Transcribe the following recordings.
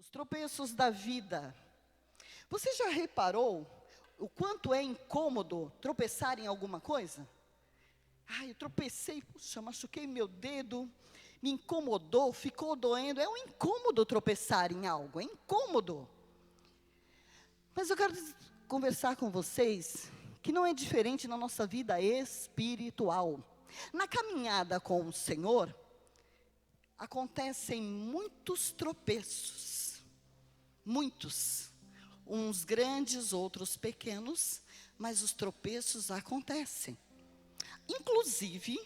Os tropeços da vida. Você já reparou o quanto é incômodo tropeçar em alguma coisa? Eu tropecei, puxa, machuquei meu dedo, me incomodou, ficou doendo. É um incômodo tropeçar em algo, é incômodo. Mas eu quero conversar com vocês que não é diferente na nossa vida espiritual. Na caminhada com o Senhor, acontecem muitos tropeços, muitos, uns grandes, outros pequenos, mas os tropeços acontecem. Inclusive,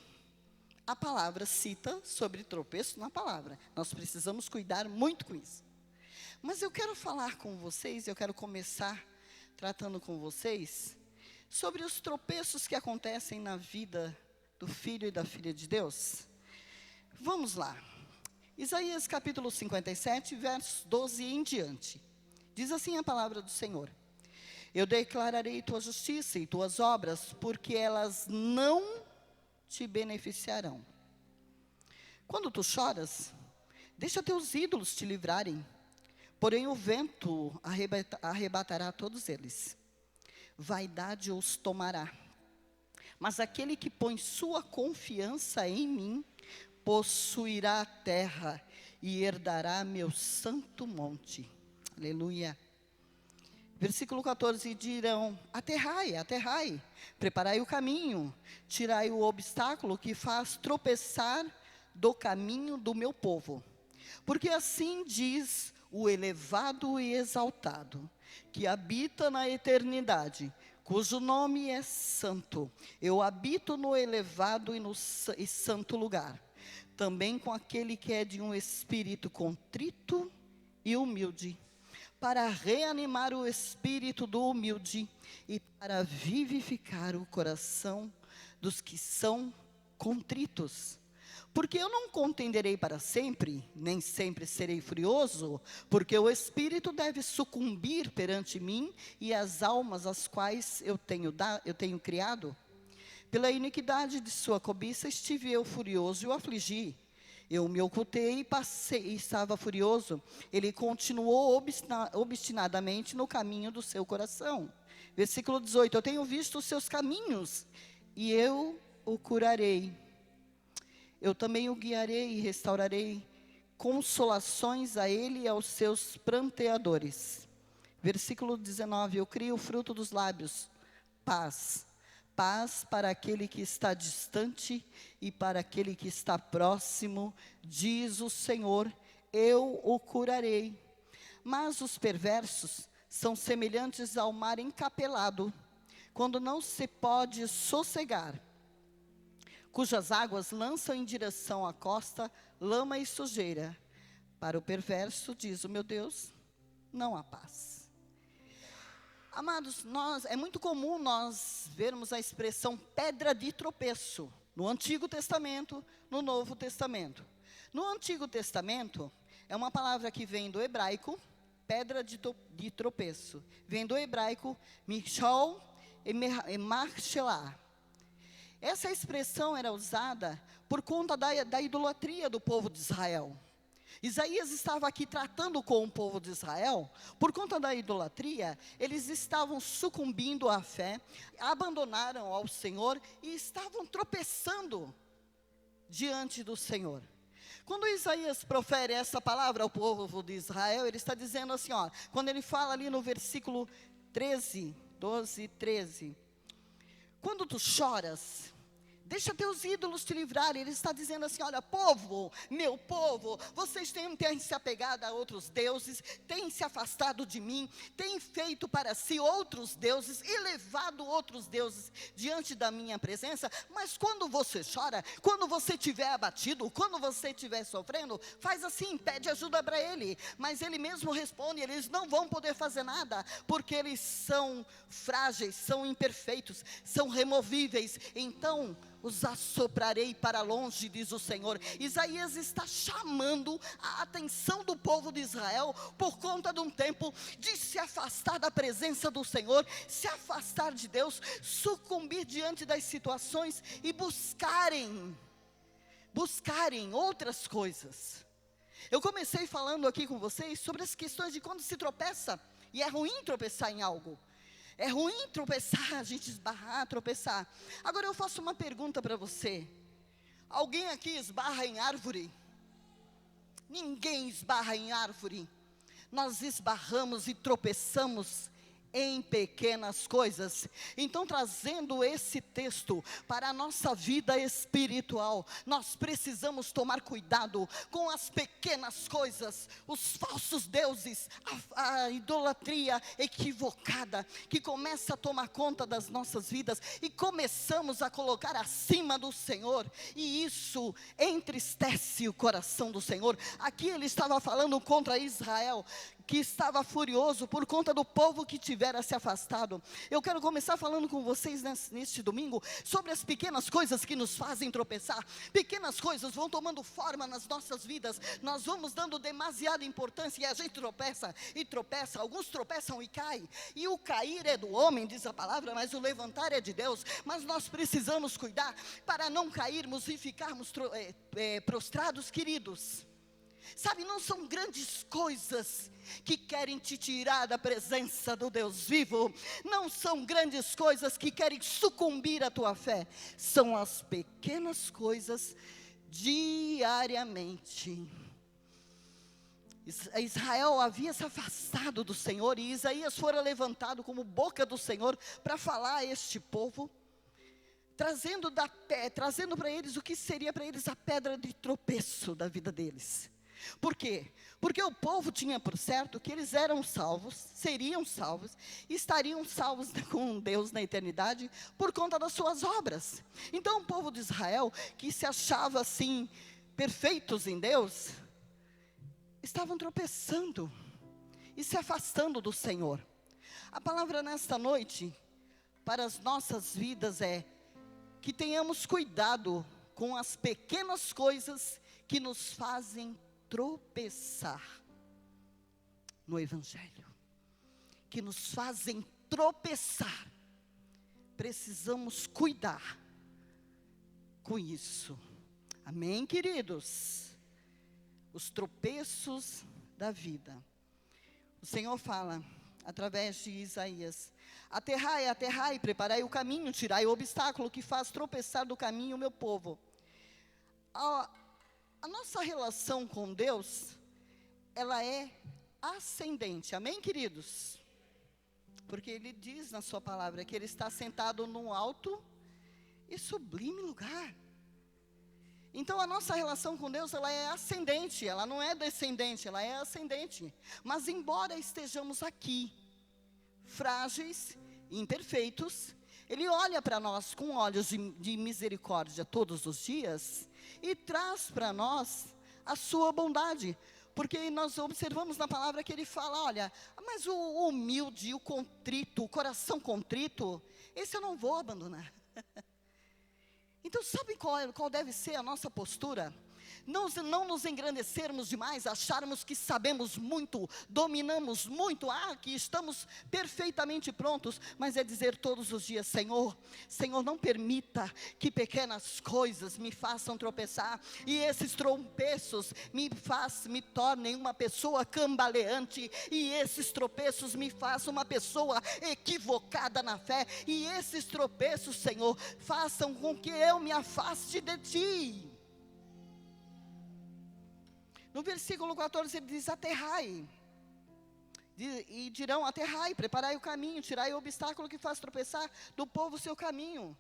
a palavra cita sobre tropeço na palavra. Nós precisamos cuidar muito com isso. Mas eu quero falar com vocês, eu quero começar tratando com vocês sobre os tropeços que acontecem na vida do filho e da filha de Deus. Vamos lá. Isaías capítulo 57, versos 12 em diante. Diz assim a palavra do Senhor: eu declararei tua justiça e tuas obras, porque elas não te beneficiarão. Quando tu choras, deixa teus ídolos te livrarem, porém o vento arrebatará todos eles. Vaidade os tomará, mas aquele que põe sua confiança em mim, possuirá a terra e herdará meu santo monte. Aleluia. Versículo 14, dirão: aterrai, aterrai, preparai o caminho, tirai o obstáculo que faz tropeçar do caminho do meu povo. Porque assim diz o elevado e exaltado, que habita na eternidade, cujo nome é santo. Eu habito no elevado e santo lugar, também com aquele que é de um espírito contrito e humilde, para reanimar o espírito do humilde e para vivificar o coração dos que são contritos. Porque eu não contenderei para sempre, nem sempre serei furioso, porque o espírito deve sucumbir perante mim e as almas as quais eu tenho criado. Pela iniquidade de sua cobiça estive eu furioso e o afligi. Eu me ocultei e estava furioso. Ele continuou obstinadamente no caminho do seu coração. Versículo 18, eu tenho visto os seus caminhos, e eu o curarei. Eu também o guiarei e restaurarei consolações a ele e aos seus pranteadores. Versículo 19, eu crio o fruto dos lábios, paz. Paz para aquele que está distante e para aquele que está próximo, diz o Senhor, eu o curarei. Mas os perversos são semelhantes ao mar encapelado, quando não se pode sossegar, cujas águas lançam em direção à costa lama e sujeira. Para o perverso, diz o meu Deus, não há paz. Amados, é muito comum nós vermos a expressão pedra de tropeço, no Antigo Testamento, no Novo Testamento. No Antigo Testamento, é uma palavra que vem do hebraico, pedra de tropeço. Vem do hebraico, michol e marchelah. Essa expressão era usada por conta da idolatria do povo de Israel. Isaías estava aqui tratando com o povo de Israel, por conta da idolatria, eles estavam sucumbindo à fé, abandonaram ao Senhor e estavam tropeçando diante do Senhor. Quando Isaías profere essa palavra ao povo de Israel, ele está dizendo assim, quando ele fala ali no versículo 13, 12 e 13, quando tu choras, deixa teus ídolos te livrarem. Ele está dizendo assim, olha, povo, meu povo, vocês têm se apegado a outros deuses, têm se afastado de mim, têm feito para si outros deuses, e levado outros deuses diante da minha presença, mas quando você chora, quando você estiver abatido, quando você estiver sofrendo, faz assim, pede ajuda para ele, mas ele mesmo responde, eles não vão poder fazer nada, porque eles são frágeis, são imperfeitos, são removíveis, então os assoprarei para longe, diz o Senhor. Isaías está chamando a atenção do povo de Israel, por conta de um tempo de se afastar da presença do Senhor, se afastar de Deus, sucumbir diante das situações e buscarem outras coisas. Eu comecei falando aqui com vocês sobre as questões de quando se tropeça, e é ruim tropeçar em algo. É ruim tropeçar, a gente esbarrar, tropeçar. Agora eu faço uma pergunta para você. Alguém aqui esbarra em árvore? Ninguém esbarra em árvore. Nós esbarramos e tropeçamos em pequenas coisas. Então, trazendo esse texto para a nossa vida espiritual, nós precisamos tomar cuidado com as pequenas coisas, os falsos deuses, a idolatria equivocada, que começa a tomar conta das nossas vidas, e começamos a colocar acima do Senhor, e isso entristece o coração do Senhor. Aqui ele estava falando contra Israel, que estava furioso por conta do povo que tivera se afastado. Eu quero começar falando com vocês neste domingo sobre as pequenas coisas que nos fazem tropeçar. Pequenas coisas vão tomando forma nas nossas vidas, nós vamos dando demasiada importância e a gente tropeça e tropeça. Alguns tropeçam e caem, e o cair é do homem, diz a palavra, mas o levantar é de Deus. Mas nós precisamos cuidar para não cairmos e ficarmos prostrados, queridos. Sabe, não são grandes coisas que querem te tirar da presença do Deus vivo. Não são grandes coisas que querem sucumbir à tua fé. São as pequenas coisas diariamente. Israel havia se afastado do Senhor, e Isaías fora levantado como boca do Senhor para falar a este povo, trazendo para eles o que seria para eles a pedra de tropeço da vida deles. Por quê? Porque o povo tinha por certo que eles eram salvos, seriam salvos, estariam salvos com Deus na eternidade por conta das suas obras. Então o povo de Israel, que se achava assim, perfeitos em Deus, estavam tropeçando e se afastando do Senhor. A palavra nesta noite, para as nossas vidas, é que tenhamos cuidado com as pequenas coisas que nos fazem tropeçar no Evangelho, que nos fazem tropeçar. Precisamos cuidar com isso. Amém, queridos? Os tropeços da vida. O Senhor fala através de Isaías: aterrai, aterrai, preparai o caminho, tirai o obstáculo que faz tropeçar do caminho o meu povo. A nossa relação com Deus, ela é ascendente, amém, queridos? Porque Ele diz na sua palavra que Ele está sentado num alto e sublime lugar. Então a nossa relação com Deus, ela é ascendente, ela não é descendente, ela é ascendente. Mas embora estejamos aqui, frágeis, imperfeitos, Ele olha para nós com olhos de misericórdia todos os dias, e traz para nós a sua bondade. Porque nós observamos na palavra que Ele fala: olha, mas o humilde, o contrito, o coração contrito, esse eu não vou abandonar. Então sabe qual deve ser a nossa postura? Não nos engrandecermos demais, acharmos que sabemos muito, dominamos muito, que estamos perfeitamente prontos, mas é dizer todos os dias: Senhor, não permita que pequenas coisas me façam tropeçar, e esses tropeços me tornem uma pessoa cambaleante, e esses tropeços me façam uma pessoa equivocada na fé, e esses tropeços, Senhor, façam com que eu me afaste de Ti. No versículo 14 ele diz: aterrai, e dirão: aterrai, preparai o caminho, tirai o obstáculo que faz tropeçar do povo o seu caminho.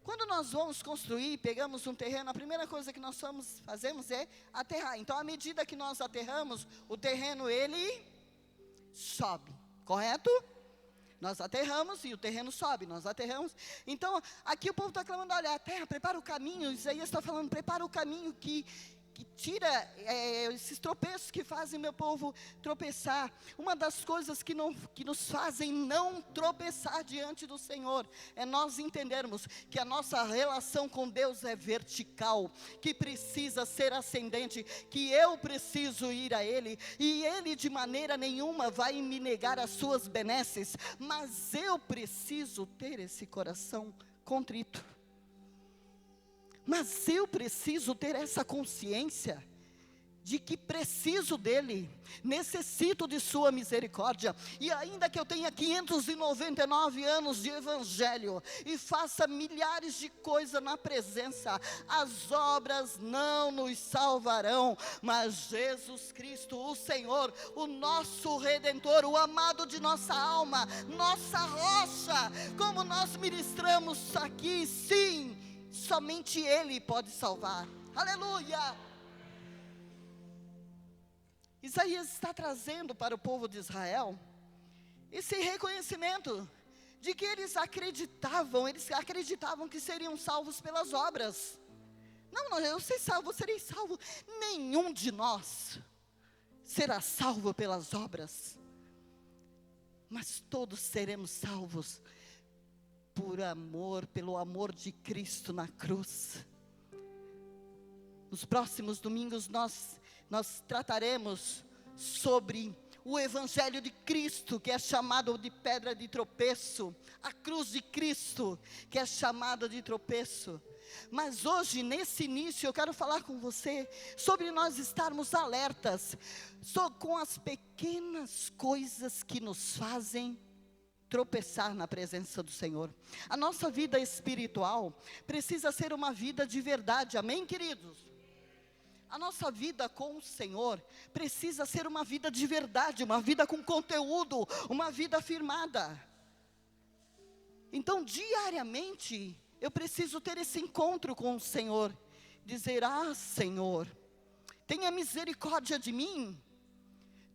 Quando nós vamos construir, pegamos um terreno, a primeira coisa que nós fazemos é aterrar. Então, à medida que nós aterramos, o terreno ele sobe, correto? Nós aterramos e o terreno sobe, nós aterramos. Então, aqui o povo está clamando: olha, a terra, prepara o caminho. Isaías está falando: prepara o caminho que tira esses tropeços que fazem meu povo tropeçar. Uma das coisas que nos fazem não tropeçar diante do Senhor, é nós entendermos que a nossa relação com Deus é vertical, que precisa ser ascendente, que eu preciso ir a Ele, e Ele de maneira nenhuma vai me negar as suas benesses, mas eu preciso ter esse coração contrito. Mas eu preciso ter essa consciência de que preciso dele, necessito de sua misericórdia, e ainda que eu tenha 599 anos de evangelho, e faça milhares de coisas na presença, as obras não nos salvarão, mas Jesus Cristo, o Senhor, o nosso Redentor, o amado de nossa alma, nossa rocha, como nós ministramos aqui, sim, somente Ele pode salvar, aleluia. Isaías está trazendo para o povo de Israel esse reconhecimento de que eles acreditavam que seriam salvos pelas obras. Não, eu sei salvo, serei salvo. Nenhum de nós será salvo pelas obras, mas todos seremos salvos por amor, pelo amor de Cristo na cruz. Nos próximos domingos nós trataremos sobre o Evangelho de Cristo, que é chamado de pedra de tropeço, a cruz de Cristo, que é chamada de tropeço. Mas hoje, nesse início, eu quero falar com você sobre nós estarmos alertas com as pequenas coisas que nos fazem tropeçar na presença do Senhor. A nossa vida espiritual precisa ser uma vida de verdade, amém, queridos? A nossa vida com o Senhor precisa ser uma vida de verdade, uma vida com conteúdo, uma vida firmada. Então, diariamente, eu preciso ter esse encontro com o Senhor, dizer: Senhor, tenha misericórdia de mim,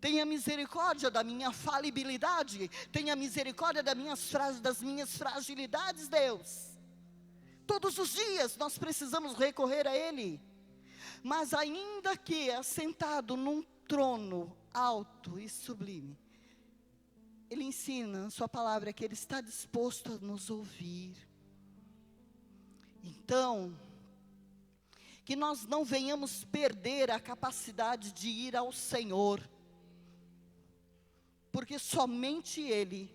tenha misericórdia da minha falibilidade, tenha misericórdia das minhas fragilidades, Deus. Todos os dias nós precisamos recorrer a Ele. Mas ainda que assentado num trono alto e sublime, Ele ensina a sua palavra que Ele está disposto a nos ouvir. Então, que nós não venhamos perder a capacidade de ir ao Senhor, porque somente Ele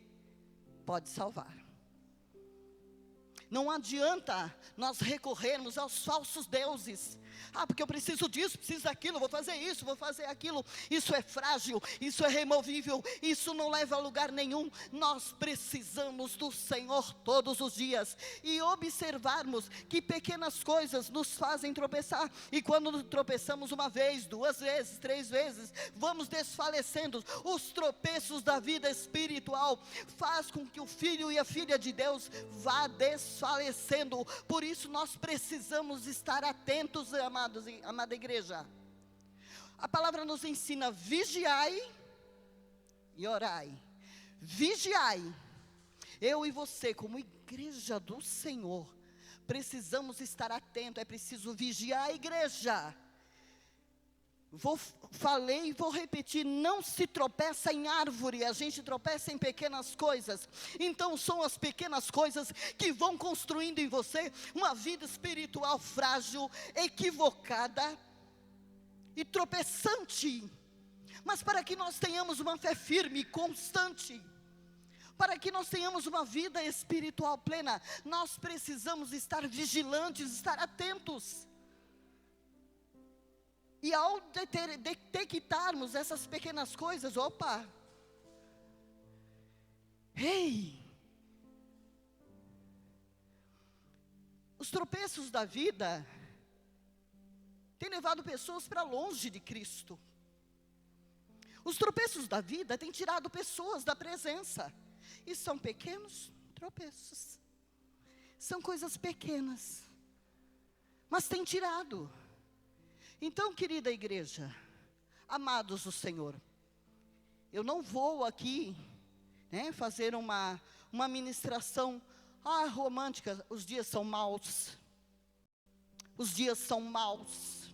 pode salvar. Não adianta nós recorrermos aos falsos deuses. Porque eu preciso disso, preciso daquilo, vou fazer isso, vou fazer aquilo. Isso é frágil, isso é removível, isso não leva a lugar nenhum. Nós precisamos do Senhor todos os dias e observarmos que pequenas coisas nos fazem tropeçar. E quando tropeçamos uma vez, duas vezes, três vezes, vamos desfalecendo. Os tropeços da vida espiritual faz com que o filho e a filha de Deus vá desfalecendo. Por isso nós precisamos estar atentos, amados e amada igreja. A palavra nos ensina: vigiai e orai. Vigiai. Eu e você, como igreja do Senhor, precisamos estar atentos. É preciso vigiar a igreja. Falei e vou repetir: não se tropeça em árvore, a gente tropeça em pequenas coisas. Então são as pequenas coisas que vão construindo em você uma vida espiritual frágil, equivocada e tropeçante. Mas para que nós tenhamos uma fé firme e constante, para que nós tenhamos uma vida espiritual plena, nós precisamos estar vigilantes, estar atentos. E ao detectarmos essas pequenas coisas, os tropeços da vida têm levado pessoas para longe de Cristo. Os tropeços da vida têm tirado pessoas da presença. E são pequenos tropeços. São coisas pequenas, mas têm tirado. Então, querida igreja, amados do Senhor, eu não vou aqui, fazer uma ministração romântica. Os dias são maus. Os dias são maus.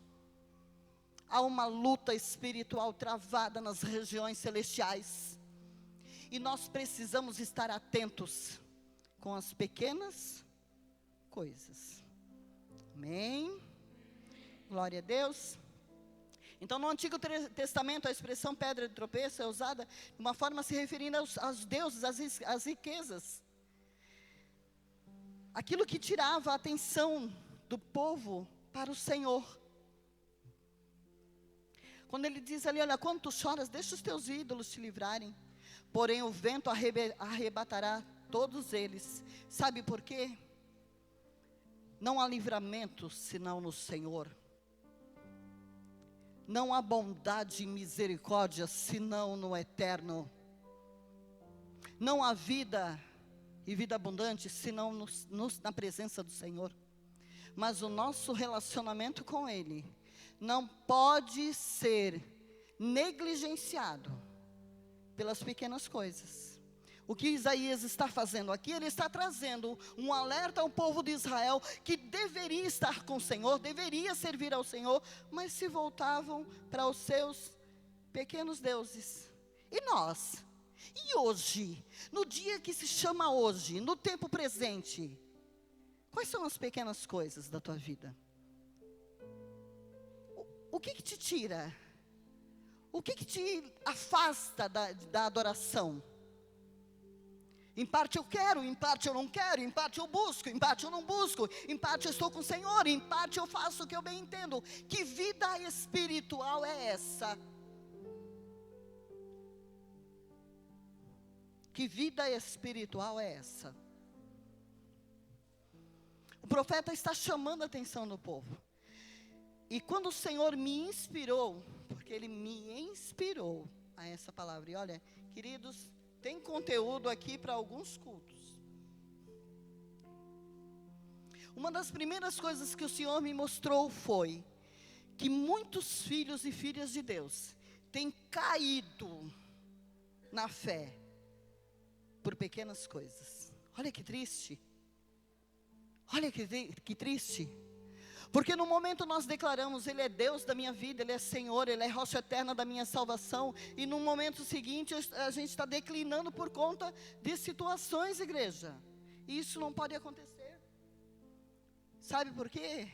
Há uma luta espiritual travada nas regiões celestiais. E nós precisamos estar atentos com as pequenas coisas. Amém? Glória a Deus. Então, no Antigo Testamento, a expressão pedra de tropeço é usada de uma forma se referindo aos deuses, às riquezas. Aquilo que tirava a atenção do povo para o Senhor. Quando ele diz ali, olha, quando tu choras, deixa os teus ídolos te livrarem. Porém o vento arrebatará todos eles. Sabe por quê? Não há livramento senão no Senhor. Não há bondade e misericórdia senão no eterno. Não há vida e vida abundante senão na presença do Senhor. Mas o nosso relacionamento com Ele não pode ser negligenciado pelas pequenas coisas. O que Isaías está fazendo aqui, ele está trazendo um alerta ao povo de Israel, que deveria estar com o Senhor, deveria servir ao Senhor, mas se voltavam para os seus pequenos deuses. E nós? E hoje? No dia que se chama hoje, no tempo presente, quais são as pequenas coisas da tua vida? O que te tira? O que te afasta da adoração? Em parte eu quero, em parte eu não quero, em parte eu busco, em parte eu não busco, em parte eu estou com o Senhor, em parte eu faço o que eu bem entendo. Que vida espiritual é essa? Que vida espiritual é essa? O profeta está chamando a atenção do povo. E quando o Senhor me inspirou, porque Ele me inspirou a essa palavra. E olha, queridos, tem conteúdo aqui para alguns cultos. Uma das primeiras coisas que o Senhor me mostrou foi que muitos filhos e filhas de Deus têm caído na fé por pequenas coisas. Olha que triste. Olha que triste. Porque no momento nós declaramos, Ele é Deus da minha vida, Ele é Senhor, Ele é rocha eterna da minha salvação. E no momento seguinte a gente está declinando por conta de situações, igreja. E isso não pode acontecer. Sabe por quê?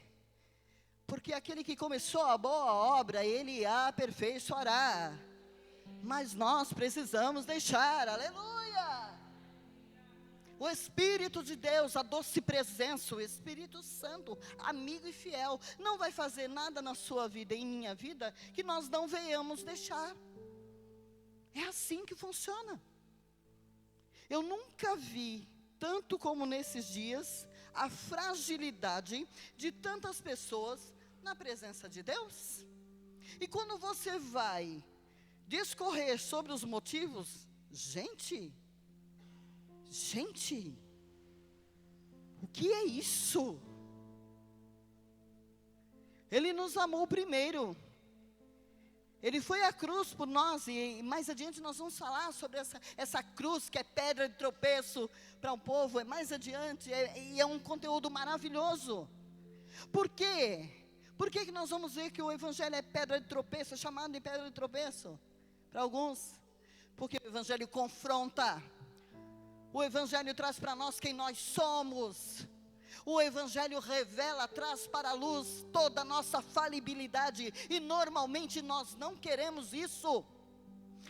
Porque aquele que começou a boa obra, Ele a aperfeiçoará. Mas nós precisamos deixar, aleluia. O Espírito de Deus, a doce presença, o Espírito Santo, amigo e fiel, não vai fazer nada na sua vida e em minha vida que nós não venhamos deixar. É assim que funciona. Eu nunca vi, tanto como nesses dias, a fragilidade de tantas pessoas na presença de Deus. E quando você vai discorrer sobre os motivos, gente, o que é isso? Ele nos amou primeiro. Ele foi à cruz por nós. E mais adiante nós vamos falar sobre essa cruz que é pedra de tropeço para um povo. É mais adiante. E é um conteúdo maravilhoso. Por quê? Por que nós vamos ver que o Evangelho é pedra de tropeço? É chamado de pedra de tropeço para alguns. Porque o Evangelho confronta. O Evangelho traz para nós quem nós somos. O Evangelho revela, traz para a luz toda a nossa falibilidade. E normalmente nós não queremos isso.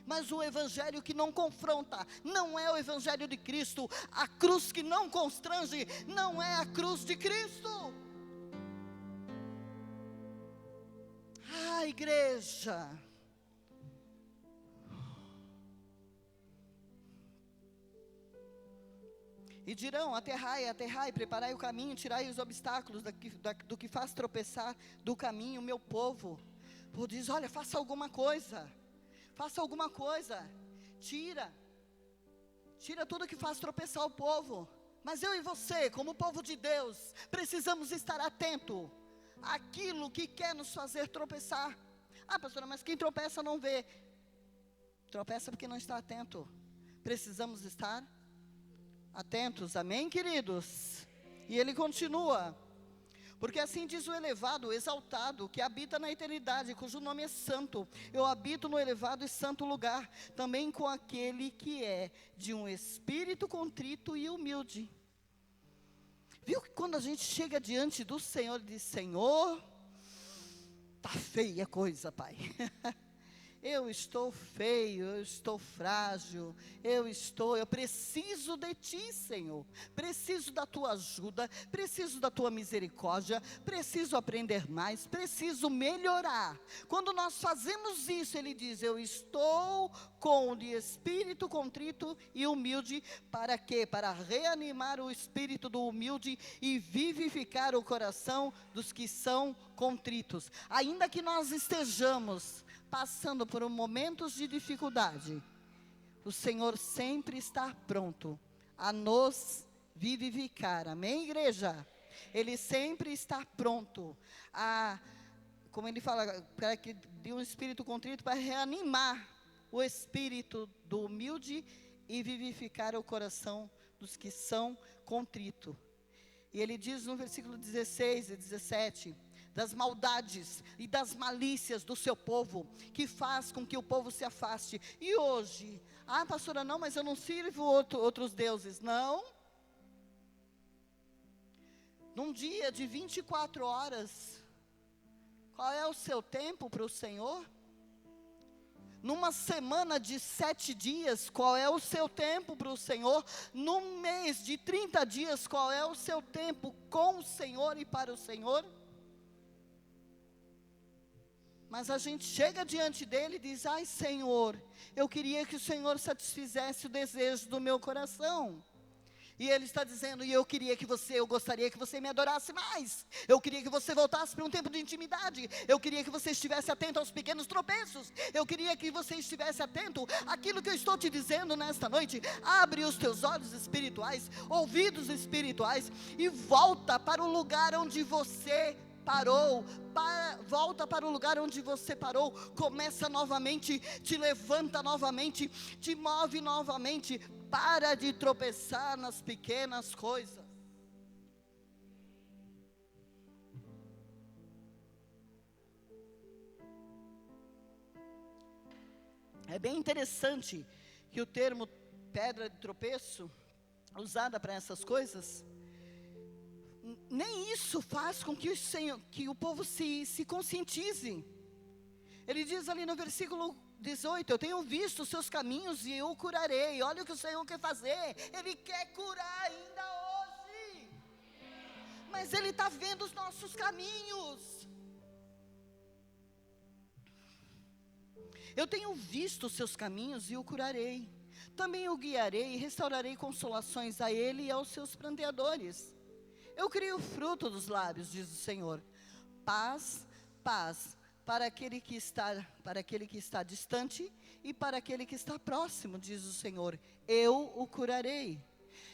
Mas o Evangelho que não confronta, não é o Evangelho de Cristo. A cruz que não constrange, não é a cruz de Cristo. Ah, igreja. E dirão, aterrai, preparai o caminho, tirai os obstáculos do que faz tropeçar do caminho o meu povo. O povo diz, olha, faça alguma coisa, tira tudo que faz tropeçar o povo. Mas eu e você, como povo de Deus, precisamos estar atento àquilo que quer nos fazer tropeçar. Ah, pastora, mas quem tropeça não vê. Tropeça porque não está atento. Precisamos estar atentos, amém, queridos? E ele continua, porque assim diz o elevado, o exaltado, que habita na eternidade, cujo nome é santo. Eu habito no elevado e santo lugar, também com aquele que é de um espírito contrito e humilde. Viu que quando a gente chega diante do Senhor e diz, Senhor, tá feia a coisa, Pai. eu estou feio, eu estou frágil, eu preciso de Ti, Senhor, preciso da Tua ajuda, preciso da Tua misericórdia, preciso aprender mais, preciso melhorar. Quando nós fazemos isso, Ele diz, eu estou com o espírito contrito e humilde, para quê? Para reanimar o espírito do humilde e vivificar o coração dos que são contritos. Ainda que nós estejamos passando por momentos de dificuldade, o Senhor sempre está pronto a nos vivificar, amém, igreja? Ele sempre está pronto a, como ele fala, para que dê um espírito contrito, para reanimar o espírito do humilde e vivificar o coração dos que são contritos. E ele diz no versículo 16 e 17, das maldades e das malícias do seu povo, que faz com que o povo se afaste. E hoje, pastora, não, mas eu não sirvo outros deuses. Não. Num dia de 24 horas, qual é o seu tempo para o Senhor? Numa semana de 7 dias, qual é o seu tempo para o Senhor? Num mês de 30 dias, qual é o seu tempo com o Senhor e para o Senhor? Mas a gente chega diante dele e diz, ai Senhor, eu queria que o Senhor satisfizesse o desejo do meu coração. E ele está dizendo, eu gostaria que você me adorasse mais. Eu queria que você voltasse para um tempo de intimidade. Eu queria que você estivesse atento aos pequenos tropeços. Eu queria que você estivesse atento àquilo que eu estou te dizendo nesta noite. Abre os teus olhos espirituais, ouvidos espirituais, e volta para o lugar onde você parou, volta para o lugar onde você parou, começa novamente, te levanta novamente, te move novamente, para de tropeçar nas pequenas coisas. É bem interessante que o termo pedra de tropeço, usada para essas coisas, nem isso faz com que o povo se conscientize. Ele diz ali no versículo 18, eu tenho visto os seus caminhos e eu o curarei. Olha o que o Senhor quer fazer, Ele quer curar ainda hoje, mas Ele está vendo os nossos caminhos. Eu tenho visto os seus caminhos e o curarei, também o guiarei e restaurarei consolações a ele e aos seus pranteadores. Eu crio o fruto dos lábios, diz o Senhor. Paz, paz, para aquele que está distante e para aquele que está próximo, diz o Senhor. Eu o curarei.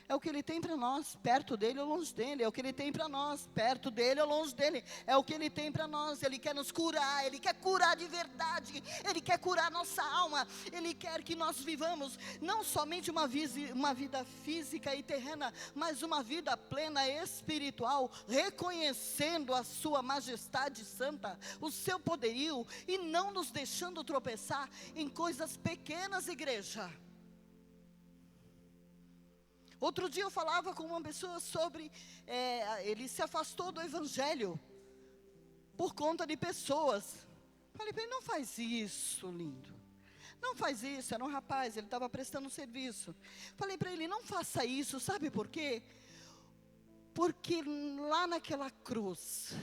É o que Ele tem para nós, perto dEle ou longe dEle. É o que Ele tem para nós, perto dEle ou longe dEle. É o que Ele tem para nós. Ele quer nos curar, Ele quer curar de verdade. Ele quer curar nossa alma. Ele quer que nós vivamos não somente uma vida física e terrena, mas uma vida plena espiritual, reconhecendo a sua majestade santa, o seu poderio, e não nos deixando tropeçar em coisas pequenas, igreja. Outro dia eu falava com uma pessoa sobre, ele se afastou do evangelho, por conta de pessoas. Falei para ele, não faz isso, lindo, não faz isso. Era um rapaz, ele estava prestando serviço. Falei para ele, não faça isso, sabe por quê? Porque lá naquela cruz,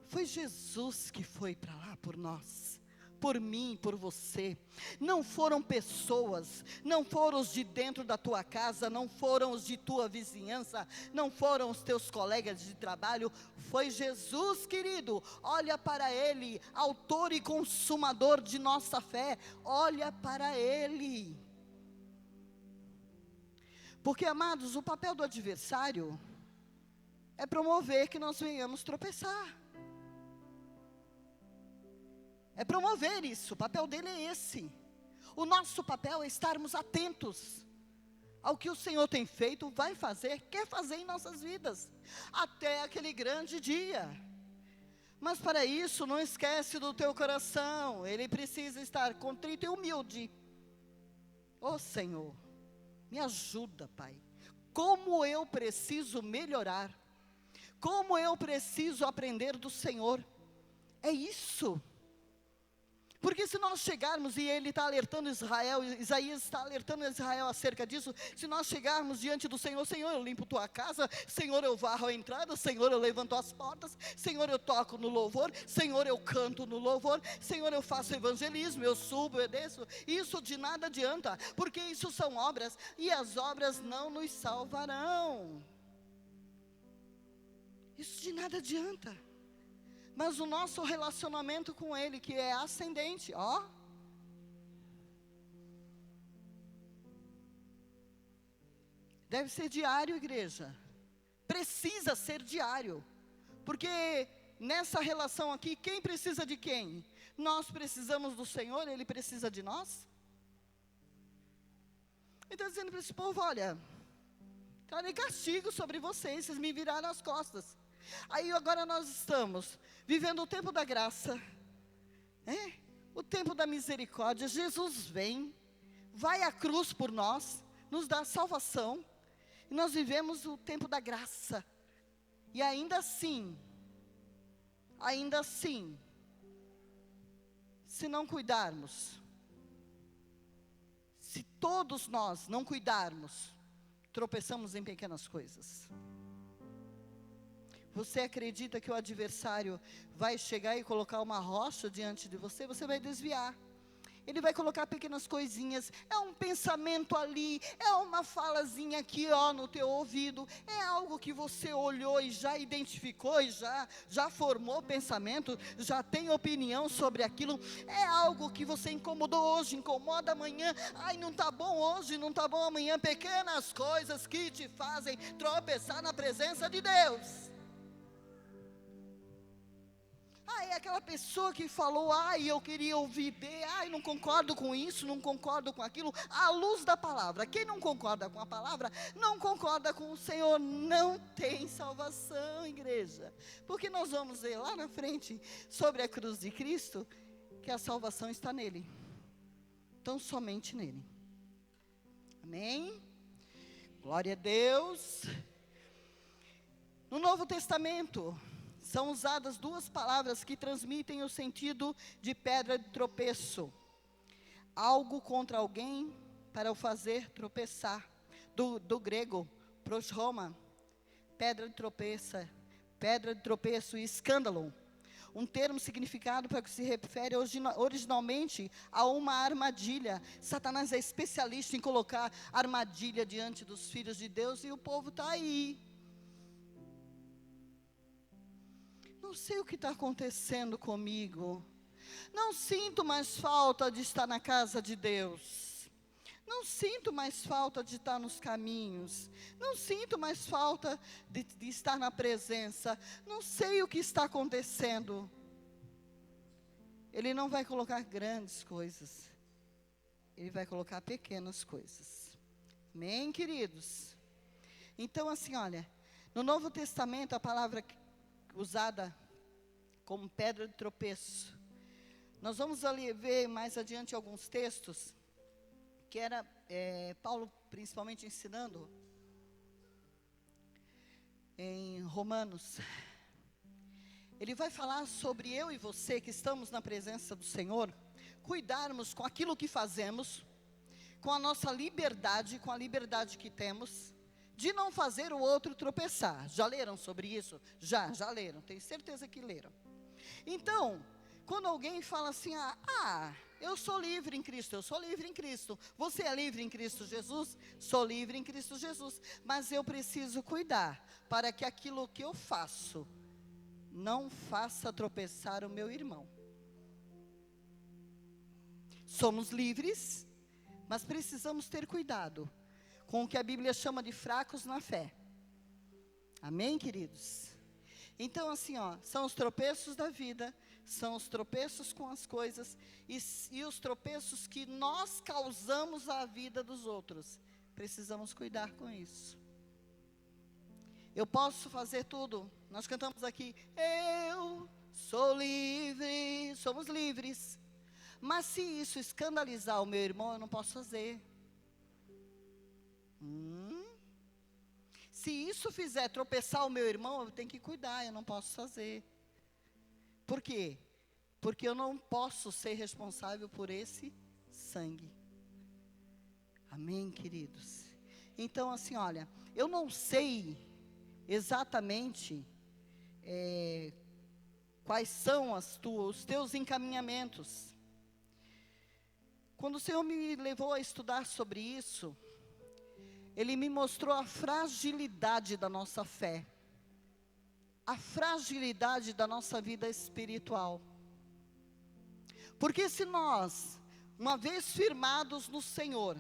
foi Jesus que foi para lá por nós, por mim, por você. Não foram pessoas, não foram os de dentro da tua casa, não foram os de tua vizinhança, não foram os teus colegas de trabalho, foi Jesus, querido. Olha para Ele, autor e consumador de nossa fé, olha para Ele. Porque, amados, o papel do adversário é promover que nós venhamos tropeçar. É promover isso, o papel dele é esse. O nosso papel é estarmos atentos ao que o Senhor tem feito, vai fazer, quer fazer em nossas vidas, até aquele grande dia. Mas para isso, não esquece do teu coração, ele precisa estar contrito e humilde. Ô Senhor, me ajuda, Pai. Como eu preciso melhorar, como eu preciso aprender do Senhor. É isso. Porque se nós chegarmos, e ele está alertando Israel, Isaías está alertando Israel acerca disso, se nós chegarmos diante do Senhor, Senhor, eu limpo tua casa, Senhor, eu varro a entrada, Senhor, eu levanto as portas, Senhor, eu toco no louvor, Senhor, eu canto no louvor, Senhor, eu faço evangelismo, eu subo, eu desço, isso de nada adianta, porque isso são obras, e as obras não nos salvarão. Isso de nada adianta. Mas o nosso relacionamento com Ele, que é ascendente, ó. Deve ser diário, igreja. Precisa ser diário. Porque nessa relação aqui, quem precisa de quem? Nós precisamos do Senhor, Ele precisa de nós. Então dizendo para esse povo, olha, trarei castigo sobre vocês, vocês me viraram as costas. Aí agora nós estamos vivendo o tempo da graça, o tempo da misericórdia. Jesus vem, vai à cruz por nós, nos dá salvação, e nós vivemos o tempo da graça. E ainda assim, se não cuidarmos, se todos nós não cuidarmos, tropeçamos em pequenas coisas. Você acredita que o adversário vai chegar e colocar uma rocha diante de você? Você vai desviar. Ele vai colocar pequenas coisinhas, é um pensamento ali, é uma falazinha aqui, ó, no teu ouvido, é algo que você olhou e já identificou, e já formou pensamento, já tem opinião sobre aquilo, é algo que você incomodou hoje, incomoda amanhã, ai, não está bom hoje, não está bom amanhã, pequenas coisas que te fazem tropeçar na presença de Deus. É aquela pessoa que falou, eu queria ouvir B, não concordo com isso, não concordo com aquilo, à luz da palavra. Quem não concorda com a palavra, não concorda com o Senhor, não tem salvação, igreja. Porque nós vamos ver lá na frente, sobre a cruz de Cristo, que a salvação está nele. Então, somente nele. Amém? Glória a Deus. No Novo Testamento, são usadas duas palavras que transmitem o sentido de pedra de tropeço. Algo contra alguém para o fazer tropeçar. Do grego, prosroma, pedra de tropeço e escândalo. Um termo significado para que se refere originalmente a uma armadilha. Satanás é especialista em colocar armadilha diante dos filhos de Deus e o povo está aí. Não sei o que está acontecendo comigo. Não sinto mais falta de estar na casa de Deus. Não sinto mais falta de estar nos caminhos. Não sinto mais falta de estar na presença. Não sei o que está acontecendo. Ele não vai colocar grandes coisas. Ele vai colocar pequenas coisas. Amém, queridos? Então, assim, olha, no Novo Testamento, a palavra usada como pedra de tropeço. Nós vamos ali ver mais adiante alguns textos, que era Paulo principalmente ensinando, em Romanos. Ele vai falar sobre eu e você, que estamos na presença do Senhor, cuidarmos com aquilo que fazemos, com a nossa liberdade, com a liberdade que temos, de não fazer o outro tropeçar. Já leram sobre isso? Já leram, tenho certeza que leram. Então, quando alguém fala assim, eu sou livre em Cristo, eu sou livre em Cristo. Você é livre em Cristo Jesus? Sou livre em Cristo Jesus. Mas eu preciso cuidar, para que aquilo que eu faço, não faça tropeçar o meu irmão. Somos livres, mas precisamos ter cuidado com o que a Bíblia chama de fracos na fé. Amém, queridos? Então, assim, são os tropeços da vida, são os tropeços com as coisas e os tropeços que nós causamos à vida dos outros. Precisamos cuidar com isso. Eu posso fazer tudo. Nós cantamos aqui, eu sou livre, somos livres. Mas se isso escandalizar o meu irmão, eu não posso fazer. Se isso fizer tropeçar o meu irmão, eu tenho que cuidar, eu não posso fazer. Por quê? porque eu não posso ser responsável por esse sangue. Amém, queridos? Então, assim, olha, eu não sei exatamente quais são os teus encaminhamentos. Quando o Senhor me levou a estudar sobre isso, Ele me mostrou a fragilidade da nossa fé, a fragilidade da nossa vida espiritual. Porque se nós, uma vez firmados no Senhor,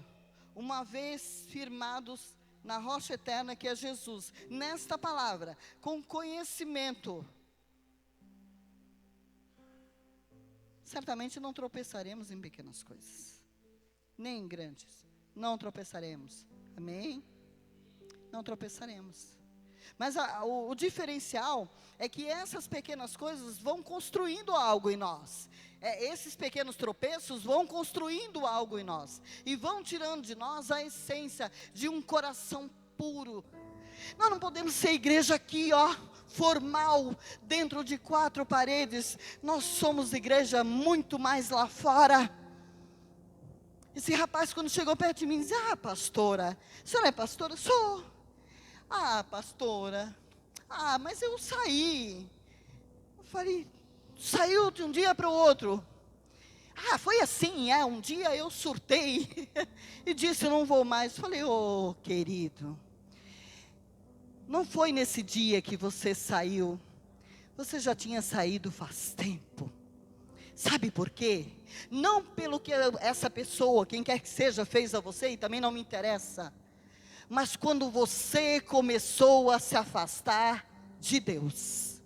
uma vez firmados na rocha eterna que é Jesus, nesta palavra, com conhecimento, certamente não tropeçaremos em pequenas coisas, nem em grandes, não tropeçaremos, amém? Não tropeçaremos. Mas o diferencial é que essas pequenas coisas vão construindo algo em nós. Esses pequenos tropeços vão construindo algo em nós. E vão tirando de nós a essência de um coração puro. Nós não podemos ser igreja aqui, formal, dentro de 4 paredes. Nós somos igreja muito mais lá fora. Esse rapaz, quando chegou perto de mim, disse: pastora, a senhora é pastora? Sou. Pastora, mas eu saí. Eu falei: saiu de um dia para o outro? Foi assim, um dia eu surtei e disse: eu não vou mais. Falei: querido, não foi nesse dia que você saiu, você já tinha saído faz tempo. Sabe por quê? Não pelo que essa pessoa, quem quer que seja, fez a você, e também não me interessa, mas quando você começou a se afastar de Deus,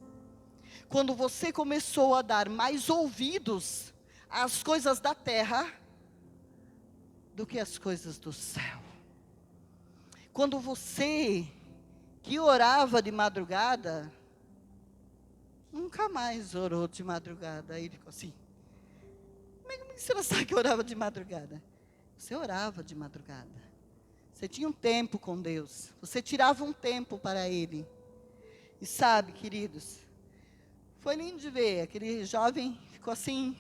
quando você começou a dar mais ouvidos às coisas da terra do que às coisas do céu, quando você, que orava de madrugada, nunca mais orou de madrugada. Aí ficou assim: como você não sabe que orava de madrugada? Você orava de madrugada. Você tinha um tempo com Deus. Você tirava um tempo para Ele. E sabe, queridos, foi lindo de ver. Aquele jovem ficou assim.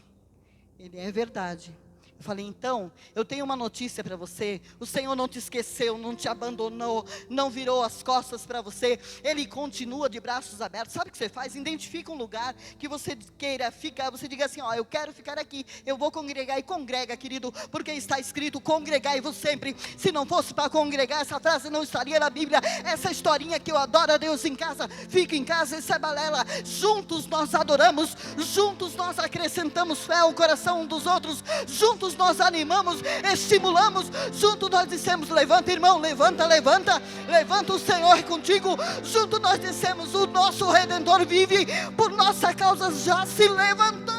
Ele: é verdade. Eu falei: então, eu tenho uma notícia para você. O Senhor não te esqueceu, não te abandonou, não virou as costas para você. Ele continua de braços abertos. Sabe o que você faz? Identifica um lugar que você queira ficar. Você diga assim: eu quero ficar aqui, eu vou congregar. E congrega, querido, porque está escrito: congregai-vos sempre. Se não fosse para congregar, essa frase não estaria na Bíblia. Essa historinha que eu adoro a Deus em casa, fica em casa, isso é balela. Juntos nós adoramos, juntos nós acrescentamos fé ao coração um dos outros, juntos nós animamos, estimulamos, junto nós dissemos: levanta, irmão, levanta, levanta, levanta, o Senhor é contigo. Junto nós dissemos: o nosso Redentor vive, por nossa causa já se levantou.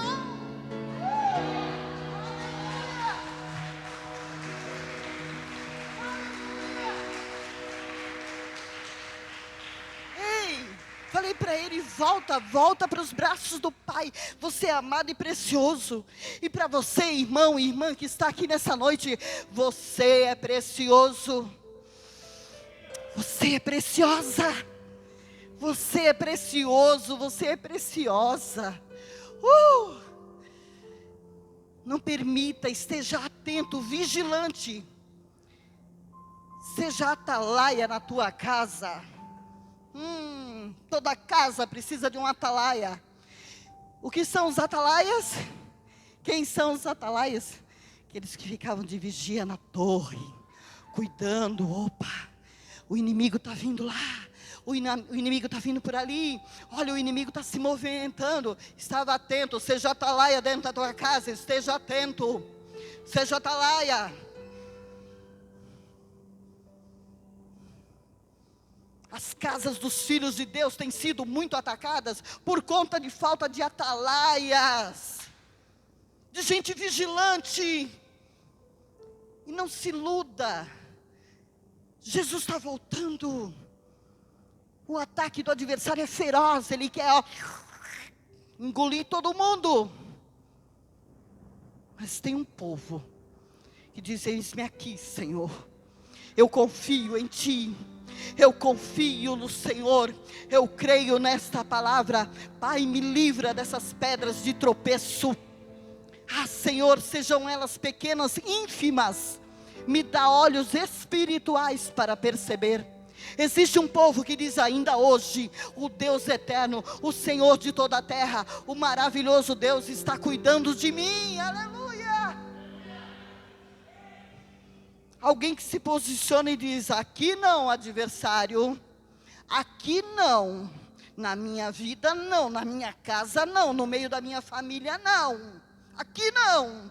Falei para ele: volta para os braços do Pai. Você é amado e precioso. E para você, irmão e irmã que está aqui nessa noite, você é precioso. Você é preciosa. Você é precioso, você é preciosa. Não permita, esteja atento, vigilante. Seja atalaia na tua casa. Toda casa precisa de um atalaia. O que são os atalaias? Quem são os atalaias? Aqueles que ficavam de vigia na torre, cuidando. Opa, o inimigo está vindo lá, o inimigo está vindo por ali. Olha, o inimigo está se movimentando. Estava atento. Seja atalaia dentro da tua casa. Esteja atento. Seja atalaia. As casas dos filhos de Deus têm sido muito atacadas por conta de falta de atalaias, de gente vigilante. E não se iluda, Jesus está voltando. O ataque do adversário é feroz, ele quer engolir todo mundo. Mas tem um povo que diz: eis-me aqui, Senhor, eu confio em Ti. Eu confio no Senhor, eu creio nesta palavra. Pai, me livra dessas pedras de tropeço. Senhor, sejam elas pequenas, ínfimas, me dá olhos espirituais para perceber. Existe um povo que diz ainda hoje: o Deus eterno, o Senhor de toda a terra, o maravilhoso Deus está cuidando de mim, aleluia. Alguém que se posiciona e diz: aqui não, adversário, aqui não, na minha vida não, na minha casa não, no meio da minha família não, aqui não,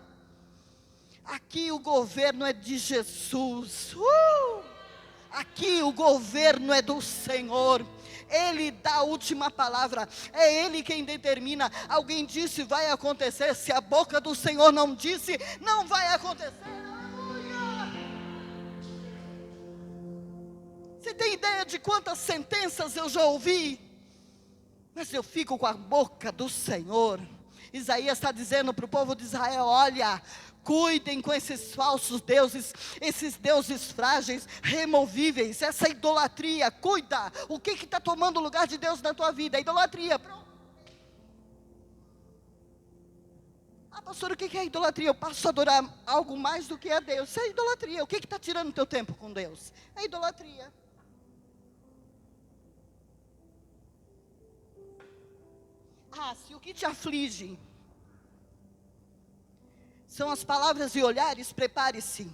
aqui o governo é de Jesus, aqui o governo é do Senhor, Ele dá a última palavra, é Ele quem determina. Alguém disse vai acontecer, se a boca do Senhor não disse, não vai acontecer. Você tem ideia de quantas sentenças eu já ouvi? Mas eu fico com a boca do Senhor. Isaías está dizendo para o povo de Israel: olha, cuidem com esses falsos deuses, esses deuses frágeis, removíveis, essa idolatria, cuida. O que está tomando o lugar de Deus na tua vida? A idolatria. Pronto. Pastor, o que é idolatria? Eu passo a adorar algo mais do que a Deus. Isso é idolatria. O que está tirando o teu tempo com Deus? É idolatria. Se o que te aflige são as palavras e olhares, prepare-se.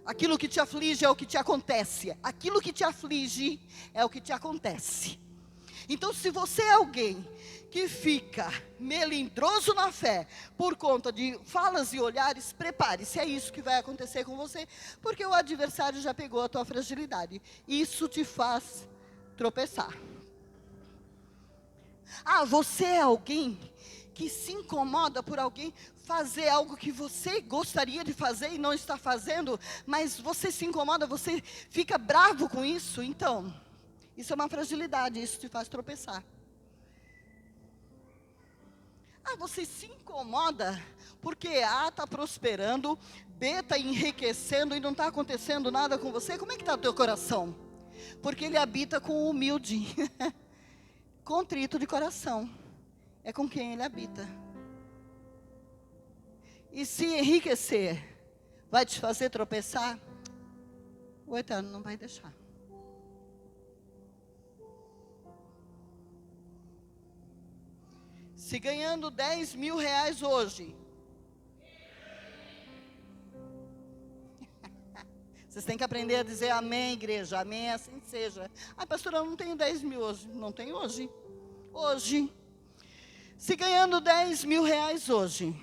Aquilo que te aflige é o que te acontece. Aquilo que te aflige é o que te acontece. Então, se você é alguém que fica melindroso na fé por conta de falas e olhares, prepare-se, é isso que vai acontecer com você, porque o adversário já pegou a tua fragilidade. Isso te faz tropeçar. Você é alguém que se incomoda por alguém fazer algo que você gostaria de fazer e não está fazendo, mas você se incomoda, você fica bravo com isso. Então, isso é uma fragilidade, isso te faz tropeçar. Você se incomoda porque A está prosperando, B está enriquecendo e não está acontecendo nada com você. Como é que está o teu coração? Porque ele habita com o humilde, contrito de coração, é com quem ele habita. E se enriquecer vai te fazer tropeçar, o Eterno não vai deixar. Se ganhando 10 mil reais hoje, vocês têm que aprender a dizer amém, igreja, amém, assim seja. Pastora, eu não tenho 10 mil hoje. Não tenho hoje. Hoje. Se ganhando 10 mil reais hoje,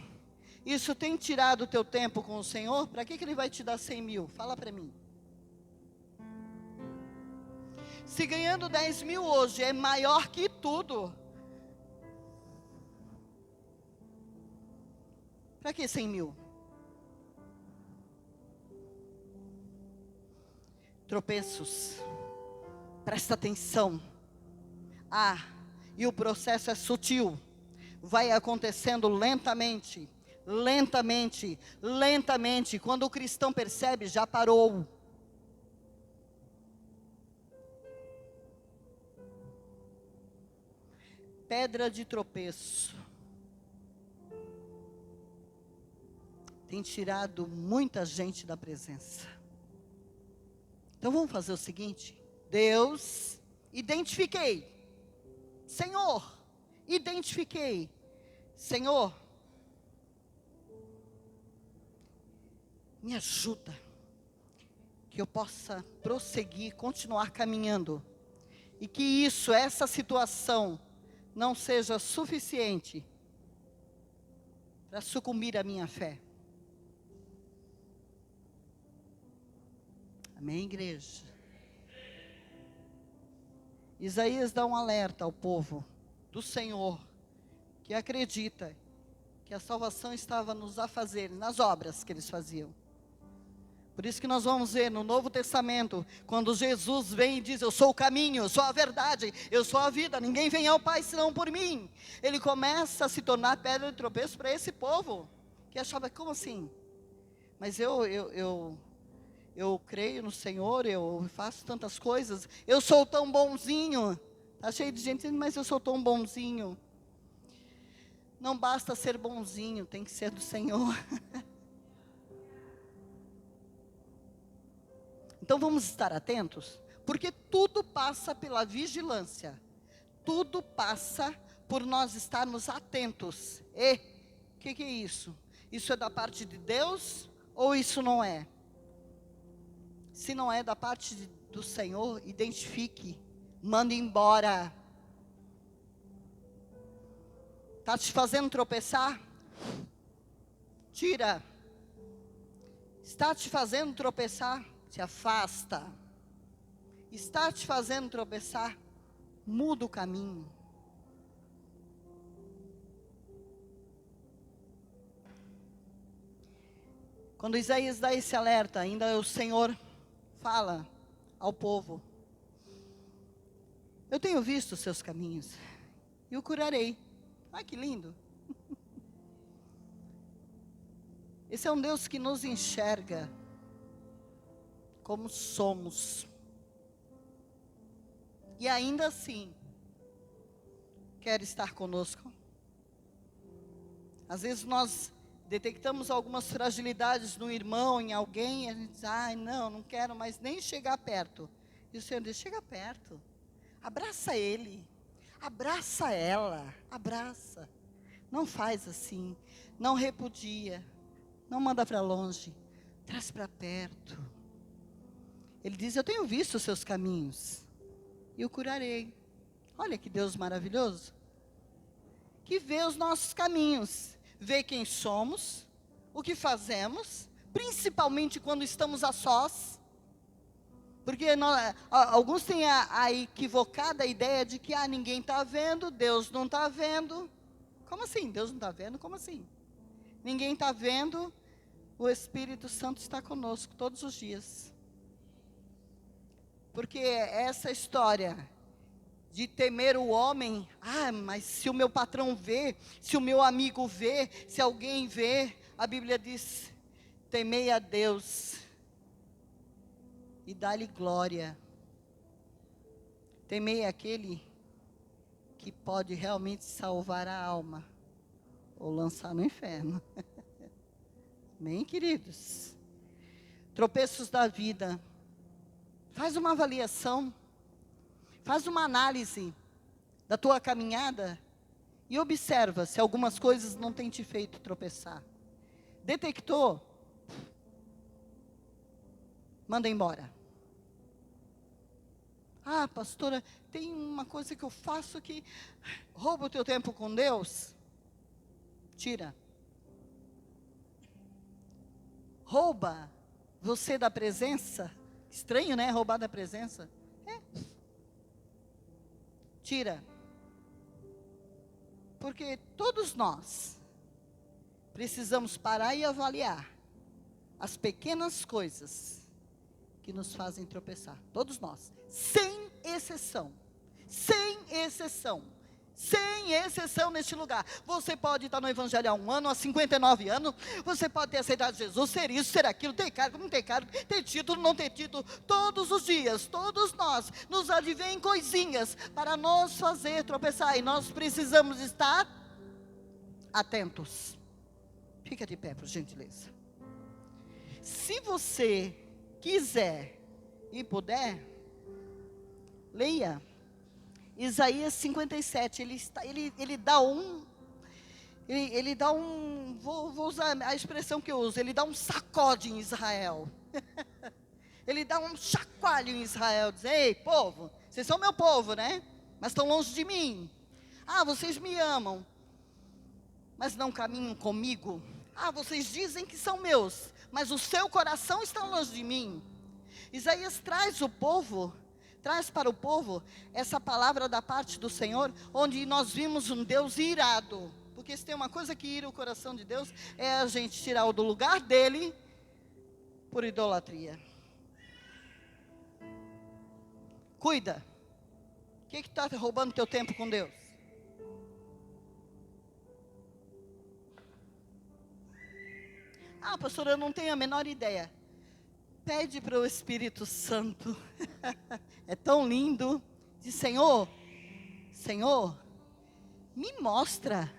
isso tem tirado o teu tempo com o Senhor? Para que Ele vai te dar 100 mil? Fala para mim. Se ganhando 10 mil hoje é maior que tudo, para que 100 mil? Tropeços. Presta atenção. E o processo é sutil. Vai acontecendo lentamente. Lentamente. Lentamente. Quando o cristão percebe, já parou. Pedra de tropeço. Tem tirado muita gente da presença. Então vamos fazer o seguinte: Deus, identifiquei. Senhor, identifiquei. Senhor, me ajuda, que eu possa prosseguir, continuar caminhando, e que essa situação, não seja suficiente para sucumbir à minha fé. Amém, igreja? Isaías dá um alerta ao povo do Senhor, que acredita que a salvação estava nos afazeres, nas obras que eles faziam. Por isso que nós vamos ver no Novo Testamento, quando Jesus vem e diz: eu sou o caminho, eu sou a verdade, eu sou a vida, ninguém vem ao Pai senão por mim. Ele começa a se tornar pedra de tropeço para esse povo, que achava, como assim? Mas eu eu creio no Senhor, eu faço tantas coisas, eu sou tão bonzinho. Está cheio de gente dizendo, mas eu sou tão bonzinho. Não basta ser bonzinho, tem que ser do Senhor. Então vamos estar atentos, porque tudo passa pela vigilância. Tudo passa por nós estarmos atentos. E, o que é isso? Isso é da parte de Deus ou isso não é? Se não é da parte do Senhor, identifique, mande embora. Está te fazendo tropeçar? Tira. Está te fazendo tropeçar? Se afasta. Está te fazendo tropeçar? Muda o caminho. Quando Isaías dá esse alerta, ainda o Senhor fala ao povo: eu tenho visto os seus caminhos e o curarei. Ai, que lindo. Esse é um Deus que nos enxerga como somos. E ainda assim, quer estar conosco. Às vezes nós detectamos algumas fragilidades no irmão, em alguém, e a gente diz, ai, não quero mais nem chegar perto. E o Senhor diz, chega perto, abraça ele, abraça ela, abraça. Não faz assim, não repudia, não manda para longe, traz para perto. Ele diz, eu tenho visto os seus caminhos, e o curarei. Olha que Deus maravilhoso, que vê os nossos caminhos, vê quem somos, o que fazemos, principalmente quando estamos a sós, porque alguns têm a equivocada ideia de que ninguém está vendo, Deus não está vendo. Como assim? Deus não está vendo? Como assim? Ninguém está vendo, o Espírito Santo está conosco todos os dias. Porque essa história de temer o homem, mas se o meu patrão vê, se o meu amigo vê, se alguém vê, a Bíblia diz, temei a Deus e dá-lhe glória. Temei aquele que pode realmente salvar a alma, ou lançar no inferno. Amém, queridos? Tropeços da vida. Faz uma avaliação. Faz uma análise da tua caminhada e observa se algumas coisas não têm te feito tropeçar. Detectou? Manda embora. Pastora, tem uma coisa que eu faço que rouba o teu tempo com Deus. Tira. Rouba você da presença. Estranho, né? Roubar da presença. Tira. Porque todos nós precisamos parar e avaliar as pequenas coisas que nos fazem tropeçar. Todos nós, sem exceção. Sem exceção. Sem exceção neste lugar. Você pode estar no Evangelho há 1 ano, há 59 anos. Você pode ter aceitado Jesus, ser isso, ser aquilo, ter cargo, não ter cargo, ter título, não ter título. Todos os dias, todos nós, nos advêm coisinhas para nos fazer tropeçar. E nós precisamos estar atentos. Fica de pé, por gentileza. Se você quiser e puder, leia Isaías 57, ele dá vou usar a expressão que eu uso, ele dá um sacode em Israel. Ele dá um chacoalho em Israel, diz, ei povo, vocês são meu povo, né? Mas estão longe de mim. Vocês me amam, mas não caminham comigo. Vocês dizem que são meus, mas o seu coração está longe de mim. Isaías traz para o povo essa palavra da parte do Senhor, onde nós vimos um Deus irado. Porque se tem uma coisa que ira o coração de Deus, é a gente tirar o do lugar dele por idolatria. Cuida. O que está roubando teu tempo com Deus? Pastor, eu não tenho a menor ideia. Pede para o Espírito Santo. É tão lindo. Diz: Senhor, Senhor, me mostra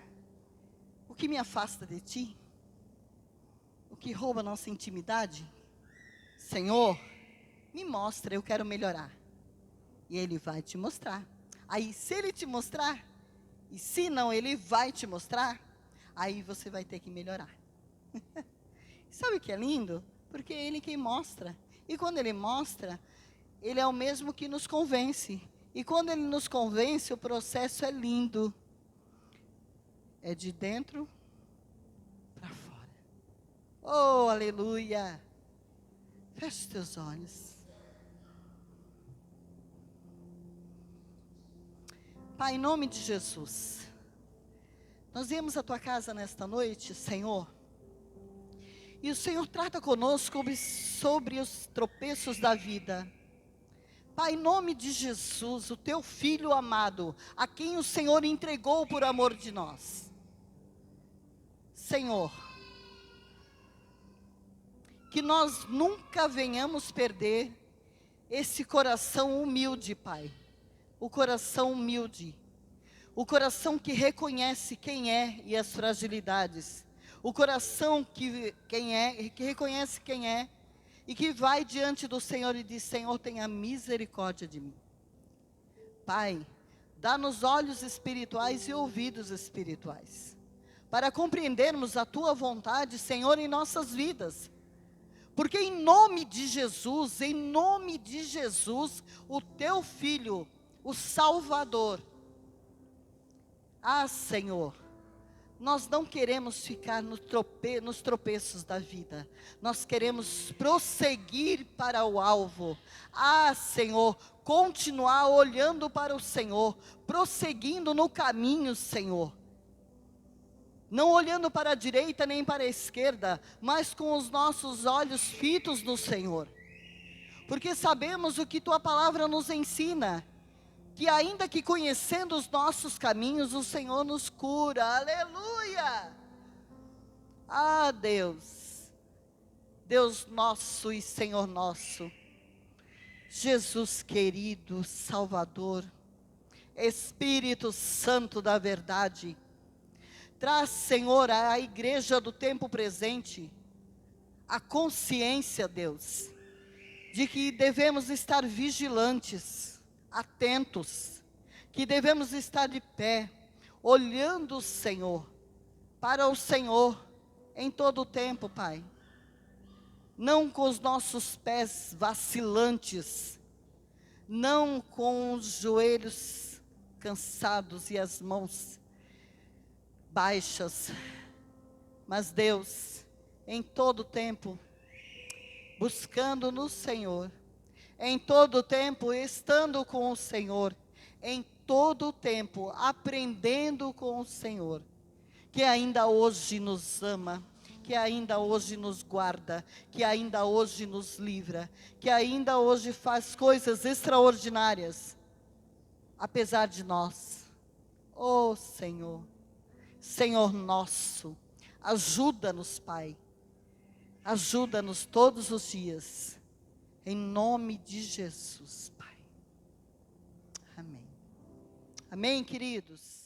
o que me afasta de ti, o que rouba a nossa intimidade. Senhor, me mostra, eu quero melhorar. E Ele vai te mostrar. Aí, se Ele te mostrar, e se não, Ele vai te mostrar, aí você vai ter que melhorar. Sabe o que é lindo? Porque é Ele quem mostra. E quando Ele mostra, Ele é o mesmo que nos convence. E quando Ele nos convence, o processo é lindo. É de dentro para fora. Oh, aleluia! Feche os teus olhos. Pai, em nome de Jesus, nós viemos à Tua casa nesta noite, Senhor, e o Senhor trata conosco sobre os tropeços da vida. Pai, em nome de Jesus, o Teu Filho amado, a quem o Senhor entregou por amor de nós. Senhor, que nós nunca venhamos perder esse coração humilde, Pai. O coração humilde. O coração que reconhece quem é e as fragilidades. O coração que reconhece quem é e que vai diante do Senhor e diz: Senhor, tenha misericórdia de mim. Pai, dá-nos olhos espirituais e ouvidos espirituais, para compreendermos a Tua vontade, Senhor, em nossas vidas. Porque em nome de Jesus, o Teu Filho, o Salvador, Senhor, nós não queremos ficar nos tropeços da vida, nós queremos prosseguir para o alvo. Senhor, continuar olhando para o Senhor, prosseguindo no caminho, Senhor. Não olhando para a direita nem para a esquerda, mas com os nossos olhos fitos no Senhor. Porque sabemos o que Tua palavra nos ensina, que ainda que conhecendo os nossos caminhos, o Senhor nos cura. Aleluia! Deus, Deus nosso e Senhor nosso, Jesus querido, Salvador, Espírito Santo da verdade, traz, Senhor, à igreja do tempo presente, a consciência, Deus, de que devemos estar vigilantes, atentos, que devemos estar de pé, olhando o Senhor, para o Senhor, em todo o tempo, Pai. Não com os nossos pés vacilantes, não com os joelhos cansados e as mãos baixas, mas Deus, em todo tempo, buscando no Senhor, em todo tempo estando com o Senhor, em todo tempo aprendendo com o Senhor, que ainda hoje nos ama, que ainda hoje nos guarda, que ainda hoje nos livra, que ainda hoje faz coisas extraordinárias, apesar de nós. Oh Senhor, Senhor nosso, ajuda-nos, Pai, ajuda-nos todos os dias, em nome de Jesus, Pai. Amém. Amém, queridos.